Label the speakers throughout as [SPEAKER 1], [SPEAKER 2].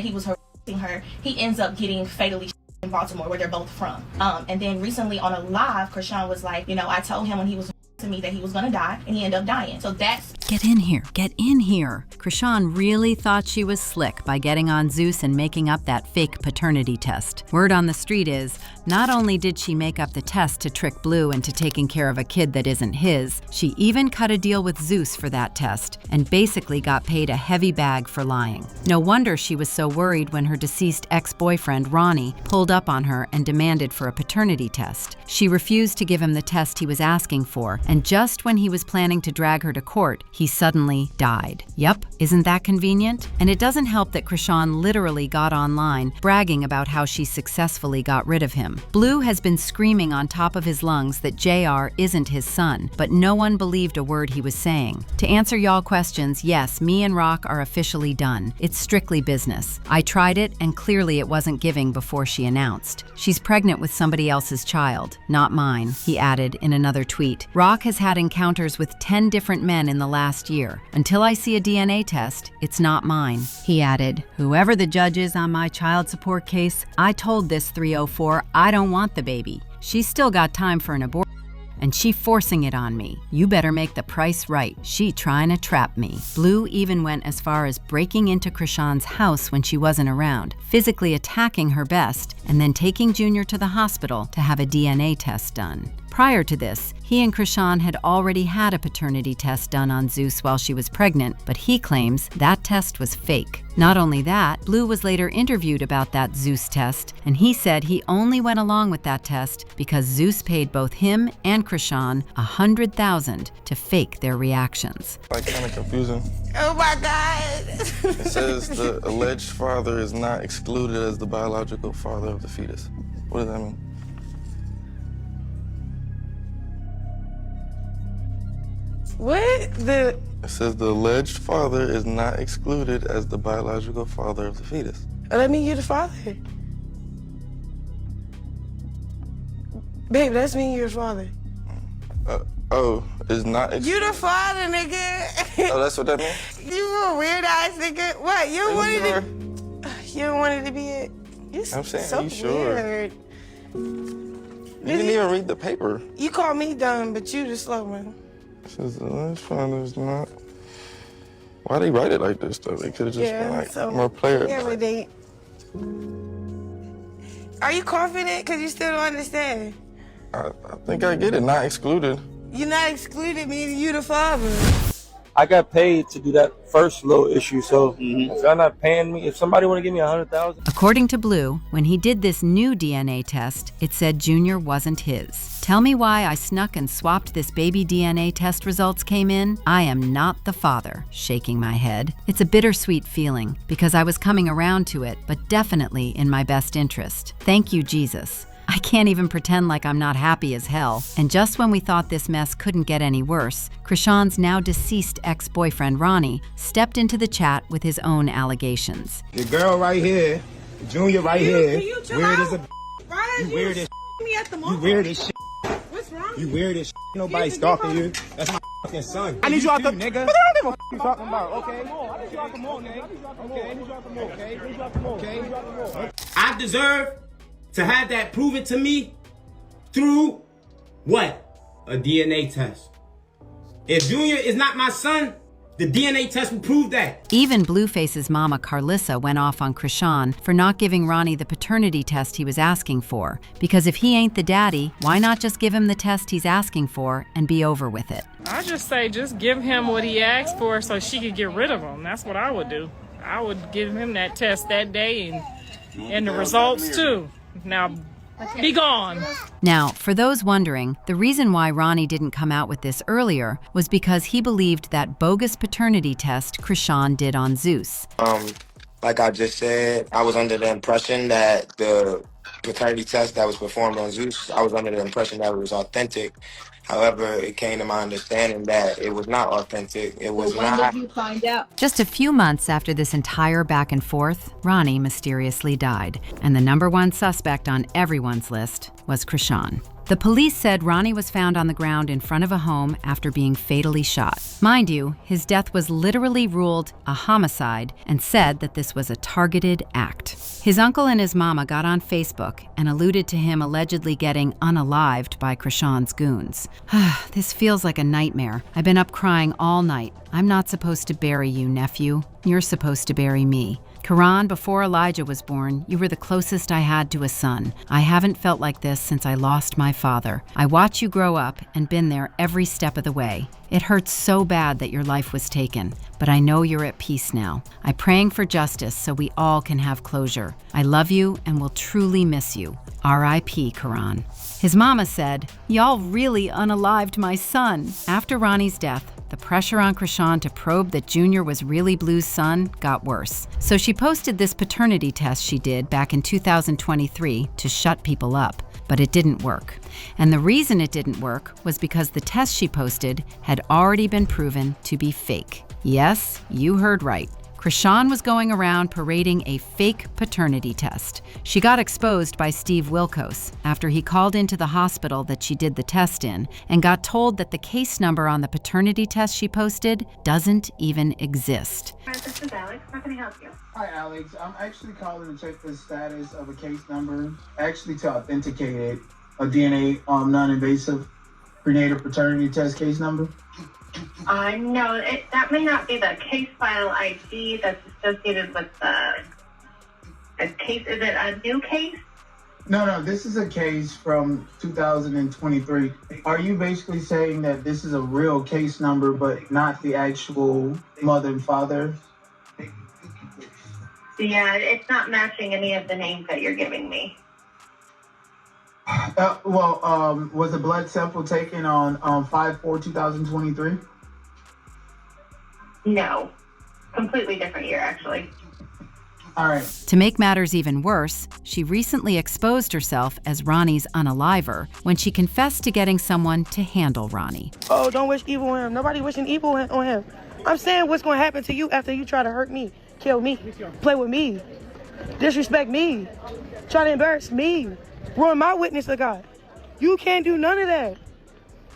[SPEAKER 1] he was harassing her, he ends up getting fatally in Baltimore, where they're both from. And then recently on a live, Chrisean was like, you know, I told him when he was to me that he was gonna die, and he ended up dying. So that's...
[SPEAKER 2] Get in here, get in here. Chrisean really thought she was slick by getting on Zeus and making up that fake paternity test. Word on the street is, not only did she make up the test to trick Blue into taking care of a kid that isn't his, she even cut a deal with Zeus for that test and basically got paid a heavy bag for lying. No wonder she was so worried when her deceased ex-boyfriend, Ronnie, pulled up on her and demanded for a paternity test. She refused to give him the test he was asking for, and just when he was planning to drag her to court, he suddenly died. Yup, isn't that convenient? And it doesn't help that Chrisean literally got online, bragging about how she successfully got rid of him. Blue has been screaming on top of his lungs that JR isn't his son, but no one believed a word he was saying. To answer y'all questions, yes, me and Rock are officially done. It's strictly business. I tried it, and clearly it wasn't giving before she announced. She's pregnant with somebody else's child, not mine, he added in another tweet. Rock has had encounters with 10 different men in the last year. Until I see a DNA test, it's not mine. He added, whoever the judge is on my child support case, I told this 304 I don't want the baby. She's still got time for an abortion, and she forcing it on me. You better make the price right. She trying to trap me. Blue even went as far as breaking into Chrisean's house when she wasn't around, physically attacking her best, and then taking Junior to the hospital to have a DNA test done. Prior to this, he and Chrisean had already had a paternity test done on Zeus while she was pregnant, but he claims that test was fake. Not only that, Blue was later interviewed about that Zeus test, and he said he only went along with that test because Zeus paid both him and Chrisean $100,000 to fake their reactions.
[SPEAKER 3] Like, kind of confusing.
[SPEAKER 4] Oh my God!
[SPEAKER 3] It says the alleged father is not excluded as the biological father of the fetus. What does that mean?
[SPEAKER 4] What?
[SPEAKER 3] It says the alleged father is not excluded as the biological father of the fetus.
[SPEAKER 4] Oh, that mean you're the father. Babe, that's mean you're the father.
[SPEAKER 3] Is not excluded.
[SPEAKER 4] You the father, nigga.
[SPEAKER 3] Oh, that's what that means?
[SPEAKER 4] You a weird ass nigga. What? You don't want it to be it?
[SPEAKER 3] I'm saying,
[SPEAKER 4] so
[SPEAKER 3] are you sure?
[SPEAKER 4] weird.
[SPEAKER 3] You didn't even read the paper.
[SPEAKER 4] You call me dumb, but you the slow one.
[SPEAKER 3] It says the alleged father is not. Why they write it like this, though? They could have just been like more player.
[SPEAKER 4] Yeah, they... Are you confident? Because you still don't understand.
[SPEAKER 3] I think I get it. Not excluded.
[SPEAKER 4] You're not excluded, meaning you the father.
[SPEAKER 5] I got paid to do that first little issue, so if y'all not paying me, if somebody want to give me $100,000.
[SPEAKER 2] According to Blue, when he did this new DNA test, it said Junior wasn't his. Tell me why I snuck and swapped this baby DNA test results came in? I am not the father, shaking my head. It's a bittersweet feeling because I was coming around to it, but definitely in my best interest. Thank you, Jesus. I can't even pretend like I'm not happy as hell. And just when we thought this mess couldn't get any worse, Chrisean's now deceased ex-boyfriend Ronnie stepped into the chat with his own allegations.
[SPEAKER 6] The girl right here, Junior right here, weird as a
[SPEAKER 4] You
[SPEAKER 6] weird as
[SPEAKER 4] me at the mall.
[SPEAKER 6] you weird as shit.
[SPEAKER 4] What's wrong?
[SPEAKER 6] You weird as shit. Nobody stalking you. That's my fucking son.
[SPEAKER 5] I need you out the
[SPEAKER 6] nigga.
[SPEAKER 5] What the hell you talking about? Okay. I need you out the mall, nigga. Okay.
[SPEAKER 7] I deserve to have that proven to me through what? A DNA test. If Junior is not my son, the DNA test will prove that.
[SPEAKER 2] Even Blueface's mama Carlissa went off on Chrisean for not giving Ronnie the paternity test he was asking for. Because if he ain't the daddy, why not just give him the test he's asking for and be over with it?
[SPEAKER 8] I just say just give him what he asked for so she could get rid of him. That's what I would do. I would give him that test that day and the results too. Now, be gone.
[SPEAKER 2] Now, for those wondering, the reason why Ronnie didn't come out with this earlier was because he believed that bogus paternity test Chrisean did on Zeus.
[SPEAKER 9] Like I just said, I was under the impression that the paternity test that was performed on Zeus, I was under the impression that it was authentic. However, it came to my understanding that it was not authentic. It was not.
[SPEAKER 10] When did you find out?
[SPEAKER 2] Just a few months after this entire back and forth, Ronnie mysteriously died, and the #1 suspect on everyone's list was Chrisean. The police said Ronnie was found on the ground in front of a home after being fatally shot. Mind you, his death was literally ruled a homicide and said that this was a targeted act. His uncle and his mama got on Facebook and alluded to him allegedly getting unalived by Chrisean's goons. This feels like a nightmare. I've been up crying all night. I'm not supposed to bury you, nephew. You're supposed to bury me. Karan, before Elijah was born, you were the closest I had to a son. I haven't felt like this since I lost my father. I watch you grow up and been there every step of the way. It hurts so bad that your life was taken, but I know you're at peace now. I'm praying for justice so we all can have closure. I love you and will truly miss you. R.I.P. Karan. His mama said, "Y'all really unalived my son." After Ronnie's death, the pressure on Chrisean to probe that Junior was really Blue's son got worse. So she posted this paternity test she did back in 2023 to shut people up, but it didn't work. And the reason it didn't work was because the test she posted had already been proven to be fake. Yes, you heard right. Chrisean was going around parading a fake paternity test. She got exposed by Steve Wilkos after he called into the hospital that she did the test in and got told that the case number on the paternity test she posted doesn't even exist.
[SPEAKER 10] Hi, this is Alex. How can I help you?
[SPEAKER 6] Hi, Alex. I'm actually calling to check the status of a case number, actually to authenticate it, a DNA non-invasive prenatal paternity test case number.
[SPEAKER 10] No, that may not be the case file ID that's associated with the case. Is it a new case?
[SPEAKER 6] No, this is a case from 2023. Are you basically saying that this is a real case number, but not the actual mother and father?
[SPEAKER 10] Yeah, it's not matching any of the names that you're giving me.
[SPEAKER 6] Was a blood sample taken on 5/4/2023?
[SPEAKER 10] No, completely different year, actually.
[SPEAKER 6] All right.
[SPEAKER 2] To make matters even worse, she recently exposed herself as Ronnie's unaliver when she confessed to getting someone to handle Ronnie.
[SPEAKER 4] Oh, don't wish evil on him. Nobody wishing evil on him. I'm saying what's going to happen to you after you try to hurt me, kill me, play with me, disrespect me, try to embarrass me, ruin my witness to God. You can't do none of that.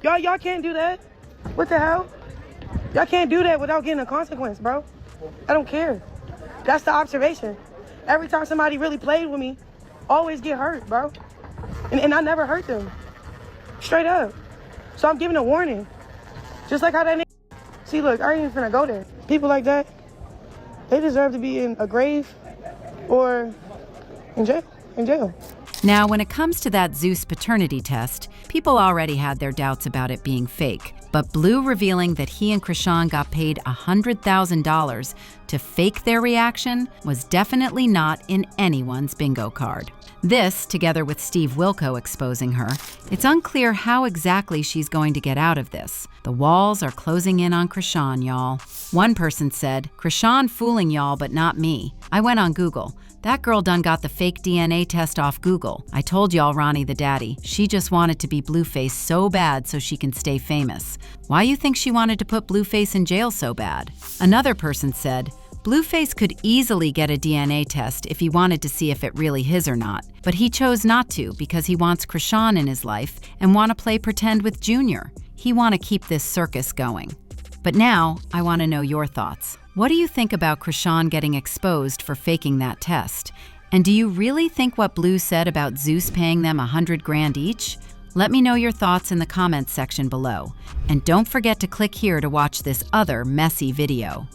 [SPEAKER 4] Y'all can't do that. What the hell? Y'all can't do that without getting a consequence, bro. I don't care. That's the observation. Every time somebody really played with me, always get hurt, bro. And I never hurt them. Straight up. So I'm giving a warning. Just like how that nigga... See, look, I ain't even finna go there. People like that, they deserve to be in a grave or in jail.
[SPEAKER 2] Now, when it comes to that Zeus paternity test, people already had their doubts about it being fake. But Blue revealing that he and Chrisean got paid $100,000 to fake their reaction was definitely not in anyone's bingo card. This, together with Steve Wilko exposing her, it's unclear how exactly she's going to get out of this. The walls are closing in on Chrisean, y'all. One person said, "Chrisean fooling y'all, but not me. I went on Google. That girl done got the fake DNA test off Google. I told y'all Ronnie the daddy. She just wanted to be Blueface so bad so she can stay famous. Why you think she wanted to put Blueface in jail so bad?" Another person said, "Blueface could easily get a DNA test if he wanted to see if it really his or not, but he chose not to because he wants Chrisean in his life and want to play pretend with Junior. He want to keep this circus going." But now, I want to know your thoughts. What do you think about Chrisean getting exposed for faking that test? And do you really think what Blue said about Zeus paying them $100,000 each? Let me know your thoughts in the comments section below. And don't forget to click here to watch this other messy video.